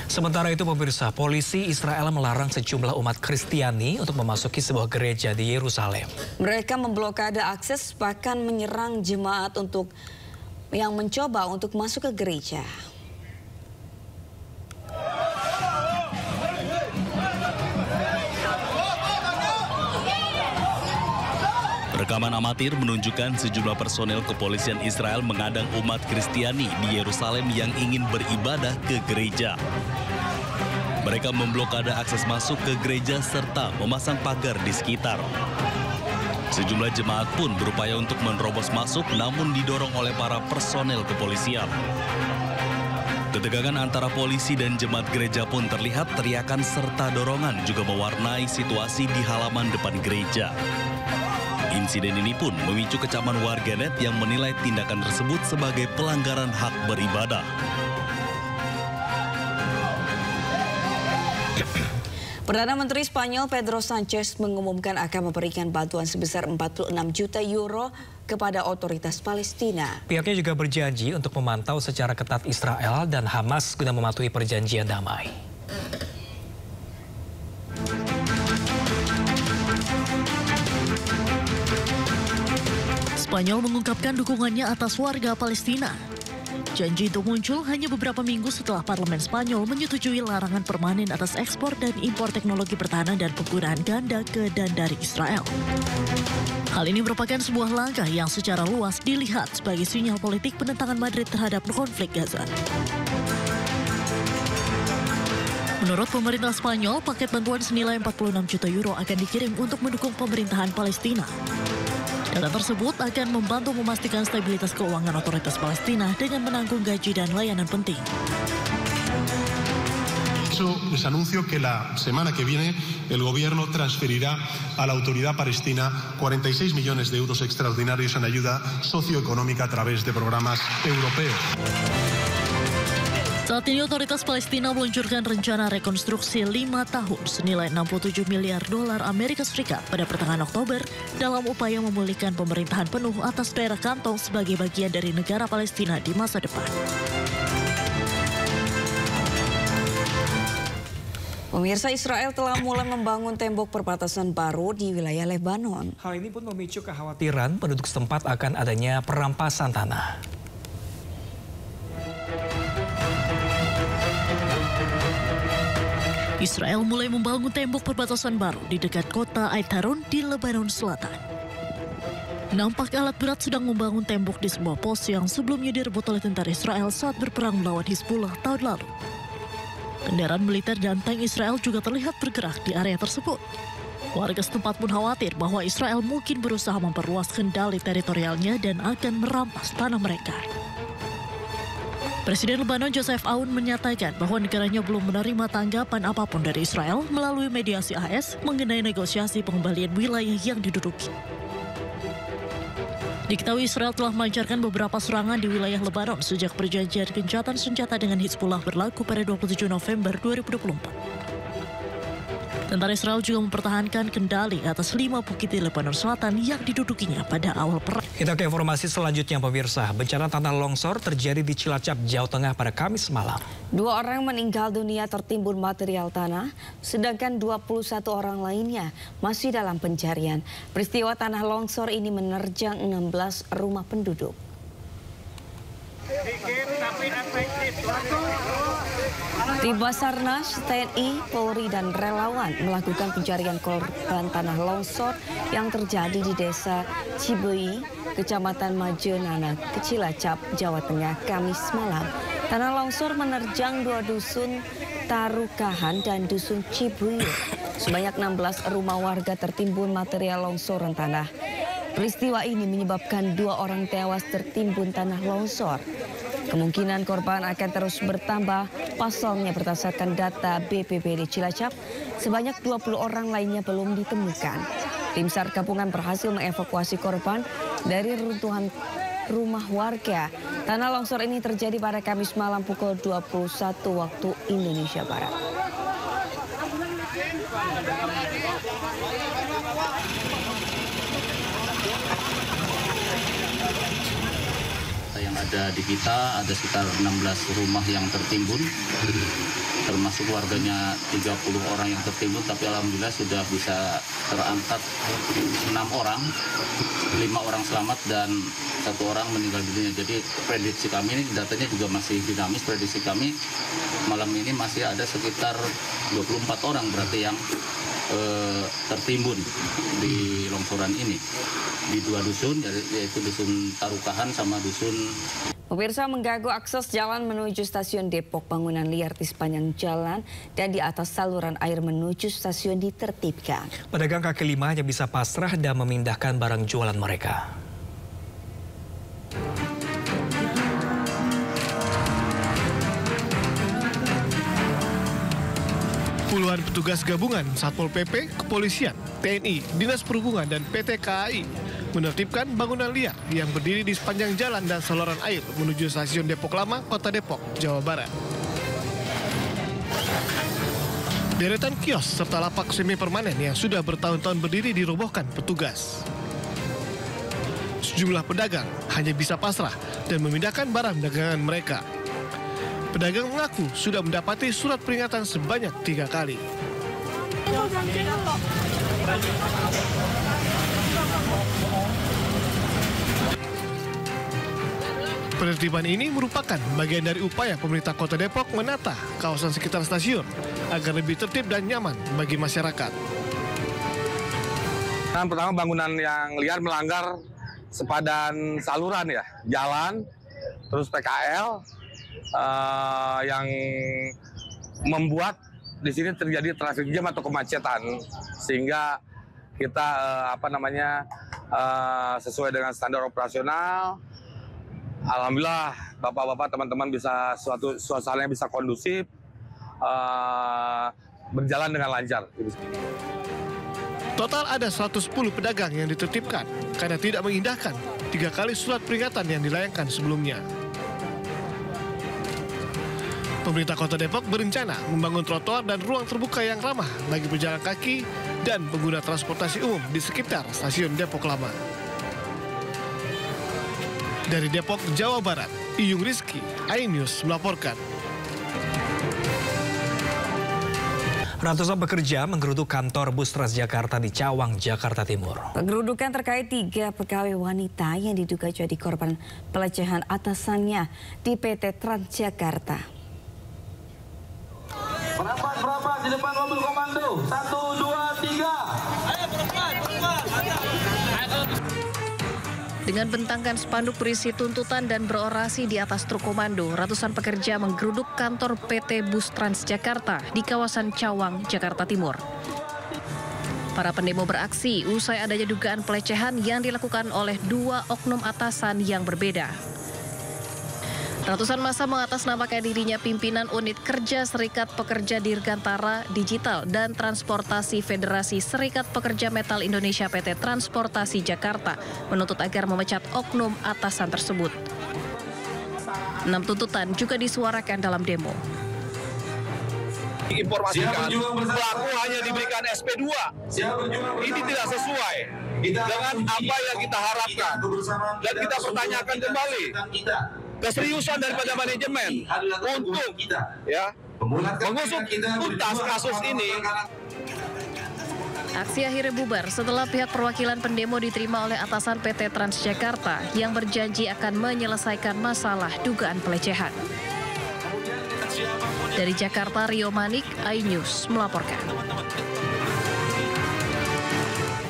Sementara itu pemirsa, polisi Israel melarang sejumlah umat Kristiani untuk memasuki sebuah gereja di Yerusalem. Mereka memblokade akses bahkan menyerang jemaat yang mencoba untuk masuk ke gereja. Rekaman amatir menunjukkan sejumlah personel kepolisian Israel mengadang umat Kristiani di Yerusalem yang ingin beribadah ke gereja. Mereka memblokade akses masuk ke gereja serta memasang pagar di sekitar. Sejumlah jemaat pun berupaya untuk menerobos masuk namun didorong oleh para personel kepolisian. Ketegangan antara polisi dan jemaat gereja pun terlihat, teriakan serta dorongan juga mewarnai situasi di halaman depan gereja. Insiden ini pun memicu kecaman warganet yang menilai tindakan tersebut sebagai pelanggaran hak beribadah. Perdana Menteri Spanyol Pedro Sánchez mengumumkan akan memberikan bantuan sebesar 46 juta euro kepada otoritas Palestina. Pihaknya juga berjanji untuk memantau secara ketat Israel dan Hamas guna mematuhi perjanjian damai. Spanyol mengungkapkan dukungannya atas warga Palestina. Janji itu muncul hanya beberapa minggu setelah parlemen Spanyol menyetujui larangan permanen atas ekspor dan impor teknologi pertahanan dan penggunaan ganda ke dan dari Israel. Hal ini merupakan sebuah langkah yang secara luas dilihat sebagai sinyal politik penentangan Madrid terhadap konflik Gaza. Menurut pemerintah Spanyol, paket bantuan senilai 46 juta euro akan dikirim untuk mendukung pemerintahan Palestina. Dana tersebut akan membantu memastikan stabilitas keuangan otoritas Palestina dengan menanggung gaji dan layanan penting. Les anuncio que la semana que viene el gobierno transferirá a la autoridad palestina 46 millones de euros extraordinarios en ayuda socioeconómica a través de programas europeos. Saat ini otoritas Palestina meluncurkan rencana rekonstruksi 5 tahun senilai 67 miliar dolar Amerika Serikat pada pertengahan Oktober dalam upaya memulihkan pemerintahan penuh atas daerah kantong sebagai bagian dari negara Palestina di masa depan. Pemirsa, Israel telah mulai membangun tembok perbatasan baru di wilayah Lebanon. Hal ini pun memicu kekhawatiran penduduk setempat akan adanya perampasan tanah. Israel mulai membangun tembok perbatasan baru di dekat kota Ait Harun di Lebanon Selatan. Nampak alat berat sedang membangun tembok di sebuah pos yang sebelumnya direbut oleh tentara Israel saat berperang melawan Hizbullah tahun lalu. Kendaraan militer dan tank Israel juga terlihat bergerak di area tersebut. Warga setempat pun khawatir bahwa Israel mungkin berusaha memperluas kendali teritorialnya dan akan merampas tanah mereka. Presiden Lebanon Joseph Aoun menyatakan bahwa negaranya belum menerima tanggapan apapun dari Israel melalui mediasi AS mengenai negosiasi pengembalian wilayah yang diduduki. Diketahui Israel telah melancarkan beberapa serangan di wilayah Lebanon sejak perjanjian gencatan senjata dengan Hizbullah berlaku pada 27 November 2024. Tentara Israel juga mempertahankan kendali atas 5 bukit di Lebanon Selatan yang didudukinya pada awal perang. Kita ke informasi selanjutnya pemirsa. Bencana tanah longsor terjadi di Cilacap, Jawa Tengah pada Kamis malam. 2 orang meninggal dunia tertimbun material tanah, sedangkan 21 orang lainnya masih dalam pencarian. Peristiwa tanah longsor ini menerjang 16 rumah penduduk. Tim Basarnas, TNI, Polri, dan relawan melakukan pencarian korban tanah longsor yang terjadi di desa Cibui, Kecamatan Majenana, Cilacap, Jawa Tengah, Kamis malam. Tanah longsor menerjang 2 dusun Tarukahan dan dusun Cibui. Sebanyak 16 rumah warga tertimbun material longsoran tanah. Peristiwa ini menyebabkan 2 orang tewas tertimbun tanah longsor. Kemungkinan korban akan terus bertambah. Pasalnya berdasarkan data BPBD Cilacap, sebanyak 20 orang lainnya belum ditemukan. Tim SAR gabungan berhasil mengevakuasi korban dari runtuhan rumah warga. Tanah longsor ini terjadi pada Kamis malam pukul 21 waktu Indonesia Barat. Yang ada di kita ada sekitar 16 rumah yang tertimbun. termasuk warganya 30 orang yang tertimbun, tapi alhamdulillah sudah bisa terangkat 6 orang, 5 orang selamat dan 1 orang meninggal dunia. Jadi prediksi kami ini datanya juga masih dinamis. Prediksi kami malam ini masih ada sekitar 24 orang berarti yang tertimbun di longsoran ini di 2 dusun, yaitu dusun Tarukahan sama dusun. Pemirsa, mengganggu akses jalan menuju stasiun Depok, bangunan liar di sepanjang jalan dan di atas saluran air menuju stasiun ditertibkan. Pedagang kaki lima hanya bisa pasrah dan memindahkan barang jualan mereka. Puluhan petugas gabungan Satpol PP, Kepolisian, TNI, Dinas Perhubungan, dan PT KAI menertibkan bangunan liar yang berdiri di sepanjang jalan dan saluran air menuju stasiun Depok Lama, Kota Depok, Jawa Barat. Deretan kios serta lapak semi permanen yang sudah bertahun-tahun berdiri dirobohkan petugas. Sejumlah pedagang hanya bisa pasrah dan memindahkan barang dagangan mereka. Pedagang mengaku sudah mendapati surat peringatan sebanyak 3 kali. Penertiban ini merupakan bagian dari upaya pemerintah Kota Depok menata kawasan sekitar stasiun agar lebih tertib dan nyaman bagi masyarakat. Pertama, bangunan yang liar melanggar sepadan saluran ya, jalan, terus PKL yang membuat di sini terjadi traffic jam atau kemacetan, sehingga kita sesuai dengan standar operasional. Alhamdulillah, bapak-bapak, teman-teman bisa suasananya bisa kondusif, berjalan dengan lancar. Total ada 110 pedagang yang ditertibkan karena tidak mengindahkan 3 kali surat peringatan yang dilayangkan sebelumnya. Pemerintah Kota Depok berencana membangun trotoar dan ruang terbuka yang ramah bagi pejalan kaki dan pengguna transportasi umum di sekitar stasiun Depok Lama. Dari Depok, Jawa Barat, Iyung Rizky, iNews melaporkan. Ratusan pekerja menggeruduk kantor Bus Transjakarta di Cawang, Jakarta Timur. Penggerudukan terkait 3 pegawai wanita yang diduga jadi korban pelecehan atasannya di PT Transjakarta. Berapa di depan mobil komando? 1, 2, 3. Ayo perempuan. Dengan bentangkan spanduk berisi tuntutan dan berorasi di atas truk komando, ratusan pekerja menggeruduk kantor PT Bus Transjakarta di kawasan Cawang, Jakarta Timur. Para pendemo beraksi usai adanya dugaan pelecehan yang dilakukan oleh 2 oknum atasan yang berbeda. Ratusan massa mengatasnamakan dirinya pimpinan unit kerja Serikat Pekerja Dirgantara Digital dan Transportasi Federasi Serikat Pekerja Metal Indonesia PT Transportasi Jakarta menuntut agar memecat oknum atasan tersebut. 6 tuntutan juga disuarakan dalam demo. Informasikan pelaku hanya diberikan SP2. Ini tidak sesuai dengan apa yang kita harapkan. Dan kita pertanyakan kembali keseriusan daripada manajemen untuk mengusut tuntas kasus ini. Aksi akhirnya bubar setelah pihak perwakilan pendemo diterima oleh atasan PT Transjakarta yang berjanji akan menyelesaikan masalah dugaan pelecehan. Dari Jakarta, Rio Manik, iNews melaporkan.